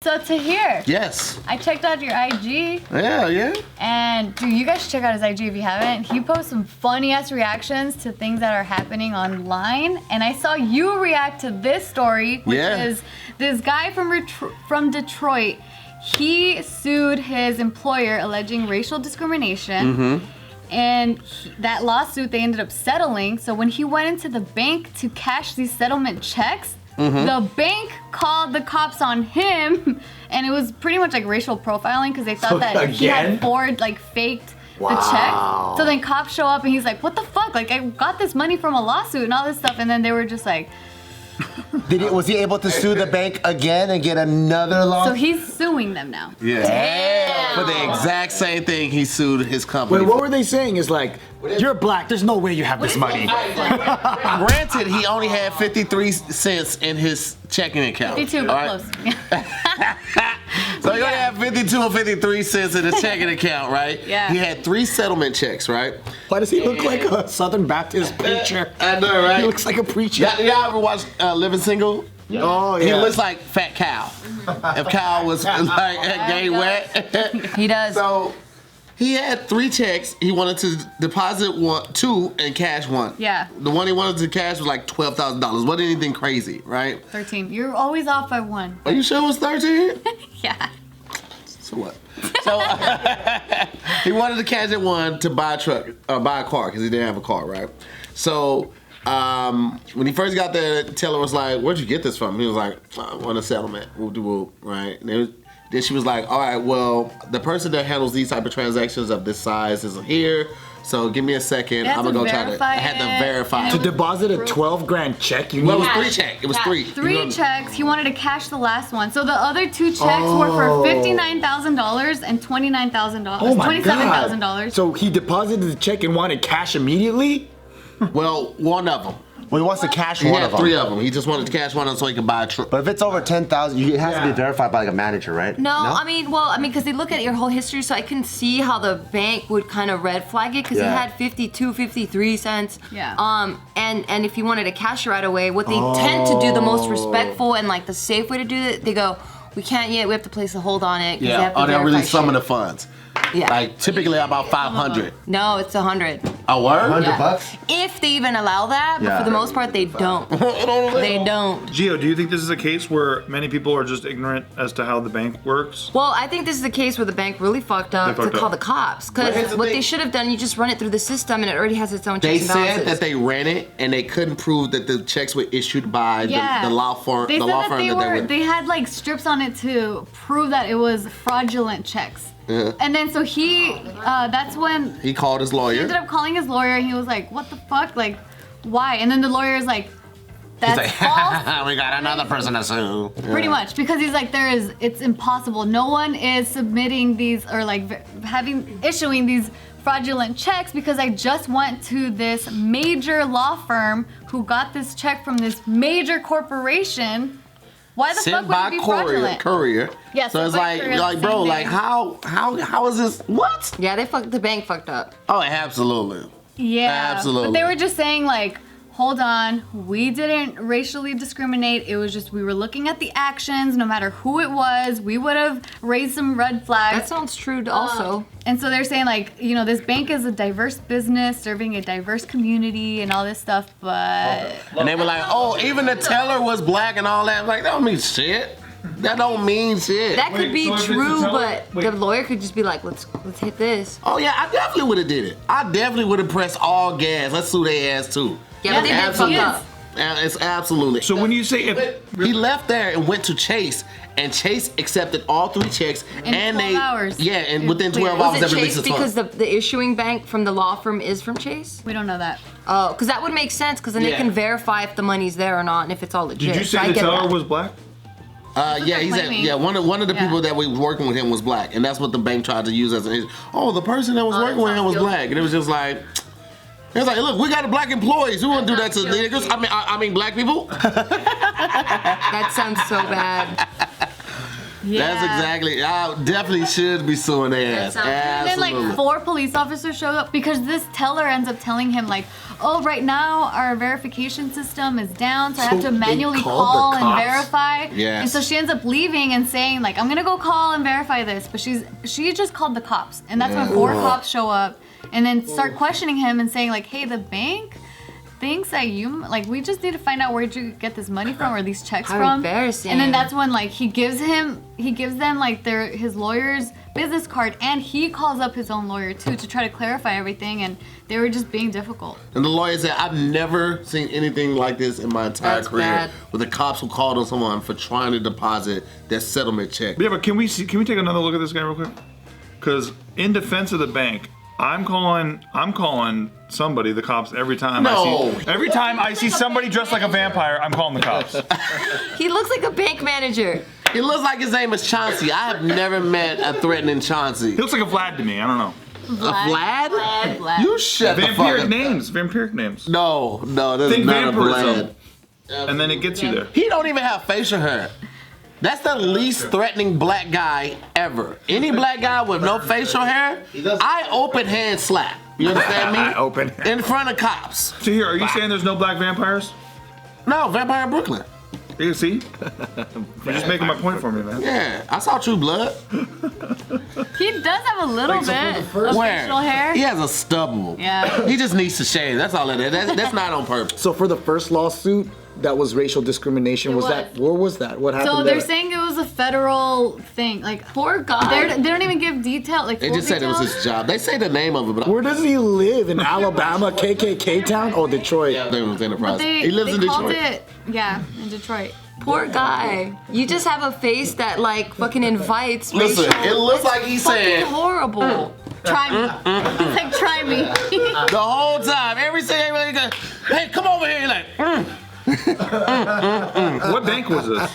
So Tahir. Yes. I checked out your IG. Yeah. And dude, you guys should check out his IG if you haven't. He posts some funny ass reactions to things that are happening online. And I saw you react to this story, which is this guy from Detroit. He sued his employer alleging racial discrimination. And that lawsuit, they ended up settling. So when he went into the bank to cash these settlement checks, the bank called the cops on him, and it was pretty much like racial profiling because they thought that he had faked the check. So then cops show up and he's like, what the fuck? Like, I got this money from a lawsuit and all this stuff. And then they were just like... Was he able to sue the bank again and get another lawsuit? So he's suing them now. Yeah. Damn. For the exact same thing he sued his company. Wait, what were they saying? Is like, you're black, there's no way you have this money. Granted, he only had 53 cents in his checking account. 52, but close. So he only had 52 or 53 cents in his checking account, right? Yeah. He had 3 settlement checks, right? Why does he look like a Southern Baptist preacher? I know, right? He looks like a preacher. Y'all ever watch Living Single? Oh, yeah. He looks like Fat Cow. If Cow was like gay wet. He does. So he had 3 checks. He wanted to deposit 2 and cash 1. Yeah. The one he wanted to cash was like $12,000. Wasn't anything crazy, right? 13. You're always off by 1. Are you sure it was 13? Yeah. So what? So he wanted to cash at 1 to buy a truck or buy a car because he didn't have a car, right? So when he first got there, the teller was like, "Where'd you get this from?" He was like, "I want a settlement." Whoop, right? And then she was like, "All right, well, the person that handles these type of transactions of this size isn't here. So give me a second. I'm gonna go try to." I had to verify. To deposit a 12 grand check, you need. Well, it was 3 checks. It was 3. 3 checks. He wanted to cash the last one. So the other 2 checks were for $59,000 and $29,000. Oh my $27,000. So he deposited the check and wanted cash immediately? Well, one of them. Well, he wants to cash He one had of them. 3 of them. He just wanted to cash one of them so he could buy a truck. But if it's over 10,000, it has to be verified by like a manager, right? No, I mean, because they look at your whole history, so I can see how the bank would kind of red flag it, because he had 52, 53 cents. Yeah. And if he wanted to cash it right away, what they tend to do, the most respectful and like the safe way to do it, they go, we can't yet, we have to place a hold on it. Yeah, or they'll release some of the funds. Yeah. Like typically about 500. No, it's 100. A word? 100 bucks? If they even allow that, but for the most part, they don't. They don't. Gio, do you think this is a case where many people are just ignorant as to how the bank works? Well, I think this is the case where the bank really fucked up to call the cops. Because what they should have done, you just run it through the system and it already has its own checks and balances. They said that they ran it and they couldn't prove that the checks were issued by the law firm. They the said law that firm they had like strips on it to prove that it was fraudulent checks. And then so that's when he called his lawyer. He ended up calling his lawyer and he was like, what the fuck? Like, why? And then the lawyer is like, that's false. We got another person to sue. Pretty much, because he's like, it's impossible. No one is submitting these or like issuing these fraudulent checks because I just went to this major law firm who got this check from this major corporation. Why the fuck would it be fraudulent? Courier. Yeah, so it's like, bro, like how is this? What? Yeah, the bank fucked up. Oh, absolutely. Yeah, absolutely. But they were just saying like, hold on, we didn't racially discriminate. It was just we were looking at the actions. No matter who it was, we would have raised some red flags. That sounds true also. And so they're saying like, this bank is a diverse business serving a diverse community and all this stuff, but... And they were like, oh, even the teller was black and all that. Like, that don't mean shit. That don't mean shit. That could be true, but the lawyer could just be like, let's hit this. Oh yeah, I definitely would have did it. I definitely would have pressed all gas. Let's sue their ass too. Yeah, but they did fuck up. It's absolutely. So when you say he left there and went to Chase, and Chase accepted all 3 checks, in 12 hours. Yeah, and within 12 hours, was they it released Chase the funds. because the issuing bank from the law firm is from Chase? We don't know that. Oh, because that would make sense, because then they can verify if the money's there or not and if it's all legit. Did you say the teller was black? One of the people that was working with him was black, and that's what the bank tried to use as an issue. Oh, the person that was working with him was black, and it was just like, it was like, look, we got black employees. We wouldn't do that to niggas. I mean, black people. That sounds so bad. That's exactly. I definitely should be suing their ass. And then like 4 police officers showed up because this teller ends up telling him like, oh, right now our verification system is down, so I have to manually call and verify. Yes. And so she ends up leaving and saying like, I'm gonna go call and verify this, but she just called the cops, and that's when 4 cops show up and then start questioning him and saying like, hey, the bank thinks that we just need to find out where'd you get this money from or these checks from. Embarrassing. And then that's when like he gives them like his lawyer's business card, and he calls up his own lawyer too to try to clarify everything, and they were just being difficult. And the lawyer said, I've never seen anything like this in my entire career, where the cops will call on someone for trying to deposit their settlement check. Yeah, but can we take another look at this guy real quick? Because in defense of the bank, I'm calling somebody, the cops, every time I see somebody dressed like a vampire, I'm calling the cops. He looks like a bank manager. He looks like his name is Chauncey. I have never met a threatening Chauncey. He looks like a Vlad to me, I don't know. A Vlad? Vlad. You shut the fuck up. Vampiric names. No, that's Think not a vampirism. Vlad. And then it gets you there. He don't even have facial hair. That's the least threatening black guy ever. Any black guy with no facial hair, I open hand slap. You understand me? Open. In front of cops. So here, are you saying there's no black vampires? No, Vampire in Brooklyn. You see? You're just making my point for me, man. Yeah, I saw True Blood. He does have a little bit of facial hair. He has a stubble. Yeah. He just needs to shave. That's all it is. That's not on purpose. So for the first lawsuit, that was racial discrimination. Where was that? What happened? So they're saying it was a federal thing. Like, poor guy. They don't even give detail. Like, They just said it was his job. They say the name of it, but Where does he live? In Alabama, KKK town? Oh, Detroit. Enterprise. He lives in called Detroit. in Detroit. Poor guy. You just have a face that like fucking invites. Listen, racial- it looks like he's saying horrible. Try me. It's like, try me. the whole time. Every single day, hey, come over here. You're like, What bank was this?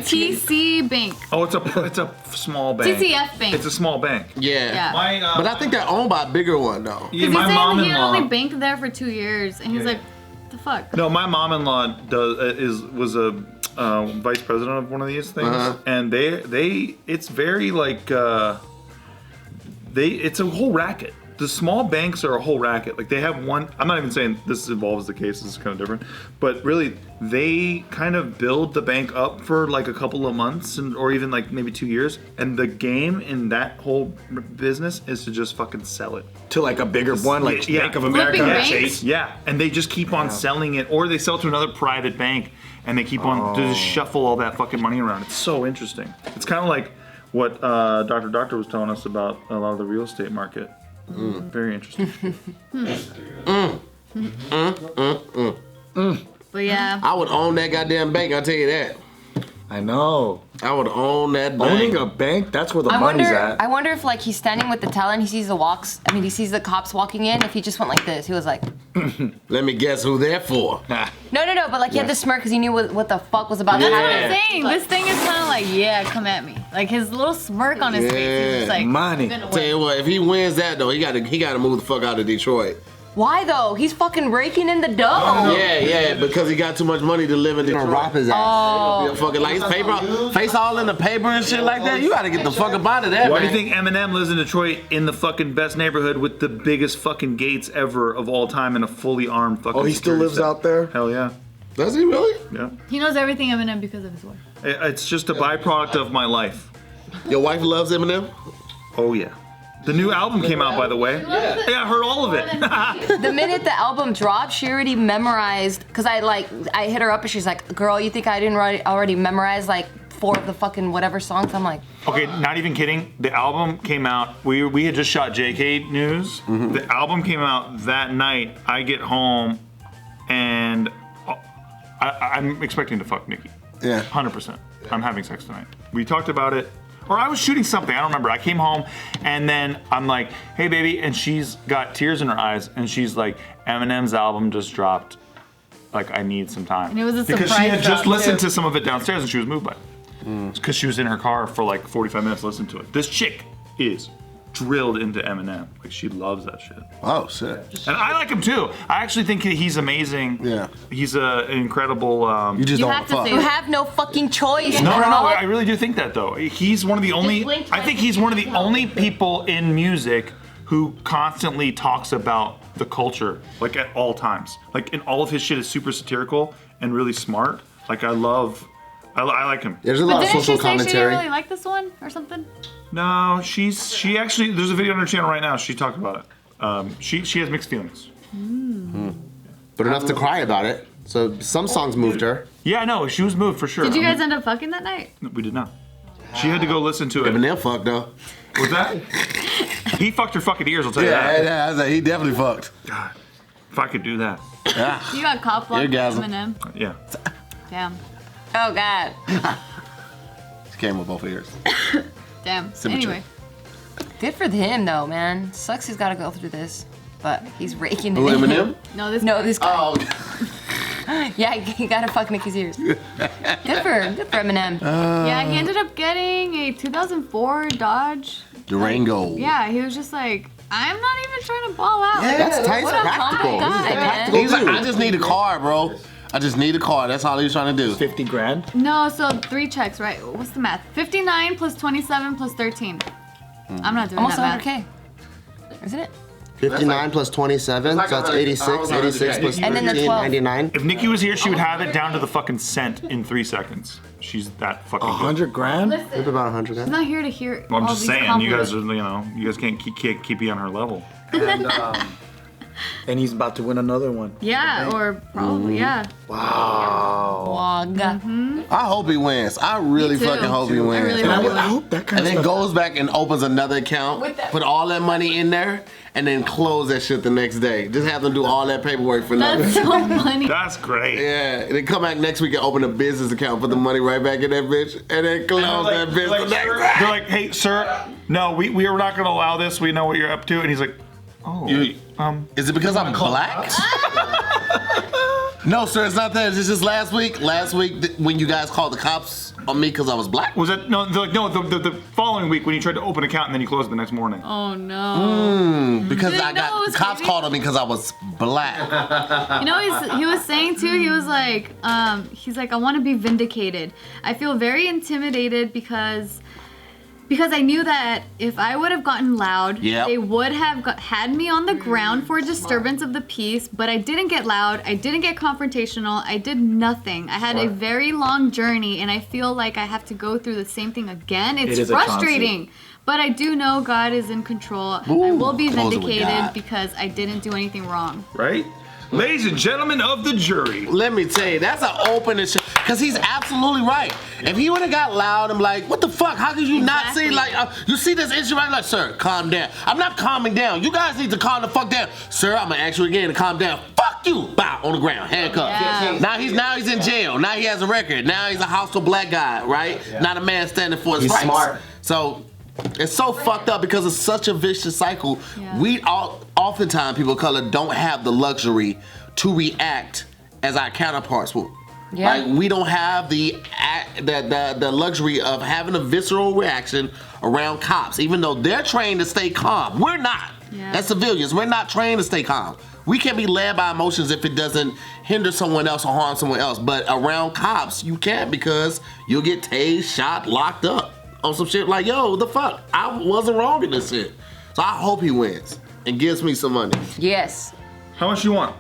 TC Bank. Oh, it's a small bank. TCF Bank. It's a small bank. yeah. Yeah. But I think they're owned by a bigger one, though. Yeah, Because my he mom-in-law. only banked there for 2 years, and he's like, what the fuck? No, my mom-in-law was a vice president of one of these things, and it's very like it's a whole racket. The small banks are a whole racket. Like they have one. I'm not even saying this involves the case. This is kind of different, but really they kind of build the bank up for like a couple of months or even like maybe 2 years, and the game in that whole business is to just fucking sell it. To like a bigger one, like Yeah. Bank of America. Flipping Yeah, banks? yeah, and they just keep on selling it, or they sell to another private bank, and they keep on to just shuffle all that fucking money around. It's so interesting. It's kind of like what Dr. was telling us about a lot of the real estate market. Very interesting. But yeah. I would own that goddamn bank, I'll tell you that. I know. I would own that bank. Owning a bank, that's where the money's at. I wonder if like he's standing with the teller and he sees he sees the cops walking in. If he just went like this, he was like, Let me guess who they're for. no, but like he had the smirk because he knew what the fuck was about to That's what happen. I'm saying. This thing is kind of like, yeah, come at me. Like his little smirk on his face. He's just like, Money. "I'm gonna Tell you win." what, if he wins that though, he gotta move the fuck out of Detroit. Why though? He's fucking raking in the dough. Yeah, because he got too much money to live in Detroit. Rob his ass. Yeah, fucking like his paper, face all in the paper and shit like that. You gotta get the fuck up out of that. Why do man. you think Eminem lives in Detroit in the fucking best neighborhood with the biggest fucking gates ever of all time and a fully armed fucking Oh, he still security lives staff? out there? Hell yeah. Does he really? Yeah. He knows everything Eminem because of his wife. It's just a byproduct of my life. Your wife loves Eminem? Oh yeah. The new album came out, by the way. Yeah, I heard all of it. The minute the album dropped, she already memorized. Cause I hit her up and she's like, "Girl, you think I didn't already memorize like 4 of the fucking whatever songs?" I'm like, Okay, not even kidding. The album came out. We had just shot JustKiddingNews. The album came out that night. I get home, and I'm expecting to fuck Nikki. Yeah. 100%. I'm having sex tonight. We talked about it. Or I was shooting something, I don't remember. I came home and then I'm like, "Hey baby," and she's got tears in her eyes and she's like, "Eminem's album just dropped. Like I need some time." And it was a because she surprise had just drop, listened too. to some of it downstairs and she was moved by it. Because she was in her car for like 45 minutes listening to it. This chick is drilled into Eminem. Like she loves that shit. Oh shit. And I like him too. I actually think he's amazing. Yeah. He's an incredible. You just You don't have to fuck. say You have no fucking choice. No, bro. I really do think that though. He's one of the only. blink I think he's one of the only people in music who constantly talks about the culture, like at all times. Like, and all of his shit is super satirical and really smart. Like, I like him. There's a But lot of didn't social she say she didn't commentary. really like this one or something? No, she actually. There's a video on her channel right now. She talked about it. She has mixed feelings. But enough to cry about it. So some songs moved her. Yeah, I know. She was moved for sure. Did you guys end up fucking that night? We did not. She had to go listen to it. Eminem fucked though. Was that? He fucked her fucking ears. I'll tell you that. Yeah, I was like, he definitely fucked. God, if I could do that. You got cop blocked by Orgasm. Eminem. Yeah. Damn. Oh God. She came with both ears. Damn. Symmetry. Anyway. Good for him though, man. Sucks he's got to go through this, but he's raking it Who, in. Eminem? No, this No, this guy. Oh. Yeah, he gotta fuck Nicki's ears. Good for Eminem. Yeah, he ended up getting a 2004 Dodge. Durango. Yeah, he was just like, I'm not even trying to ball out. Yeah, that's tight. What a Practical. humble guy, man. He's like, I just need a car, bro. I just need a car. That's all he was trying to do. 50 grand. No, so 3 checks, right? What's the math? 59 plus 27 plus 13. I'm not doing Almost that math. 100K, isn't it? 59 plus 27, so that's 86. 86 plus And then the 13, 12. 99. If Nikki was here, she would have it down to the fucking cent in 3 seconds. She's that fucking good. 100 grand? Maybe about 100. I'm not here to hear Well, I'm all just these saying, you guys compliments. are, you guys can't keep you on her level. And he's about to win another one. Yeah, or probably, yeah. Wog. I hope he wins. I really Me too. fucking hope he I wins. really And hope he I wins. hope that kind And of then stuff. goes back and opens another account, put all that money in there, and then close that shit the next day. Just have them do all that paperwork for nothing. That's so funny. That's great. Yeah, and then come back next week and open a business account, put the money right back in that bitch, and then close that bitch the next day. They're like, hey, sir, no, we are not going to allow this. We know what you're up to. And he's like, oh, Is it because I'm black? No, sir, it's not that. It's just last week. When you guys called the cops on me because I was black. was that, no, they're like, no, the following week when you tried to open an account and then you closed it the next morning. Oh no. Because Didn't I know it got was the cops crazy. called on me because I was black. You know, he was saying too, he was like, I want to be vindicated. I feel very intimidated because I knew that if I would have gotten loud, Yep. they would have had me on the ground for disturbance of the peace, but I didn't get loud, I didn't get confrontational, I did nothing. I had a very long journey and I feel like I have to go through the same thing again. It's is a frustrating. But I do know God is in control. I Ooh, will be close it with vindicated God. because I didn't do anything wrong. Right? Ladies and gentlemen of the jury. Let me tell you, that's an open and shit. Because he's absolutely right. If he would have got loud, I'm like, what the fuck? How could you not see, Exactly. like, you see this issue right? Like, sir, calm down. I'm not calming down. You guys need to calm the fuck down. Sir, I'm going to ask you again to calm down. Fuck you. Bow, on the ground, handcuffed. Yeah. Now he's in jail. Now he has a record. Now he's a hostile black guy, right? Not a man standing for his He's rights. smart. So, it's so fucked up because it's such a vicious cycle. Yeah. Oftentimes, people of color don't have the luxury to react as our counterparts will. Yeah. Like, we don't have the luxury of having a visceral reaction around cops, even though they're trained to stay calm. We're not. Yeah. As civilians, we're not trained to stay calm. We can be led by emotions if it doesn't hinder someone else or harm someone else. But around cops, you can't because you'll get tased, shot, locked up on some shit like, yo, the fuck? I wasn't wrong in this shit. So I hope he wins and gives me some money. Yes. How much you want?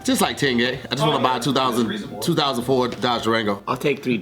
Just like 10K. I just want to buy a 2004 Dodge Durango. I'll take $3.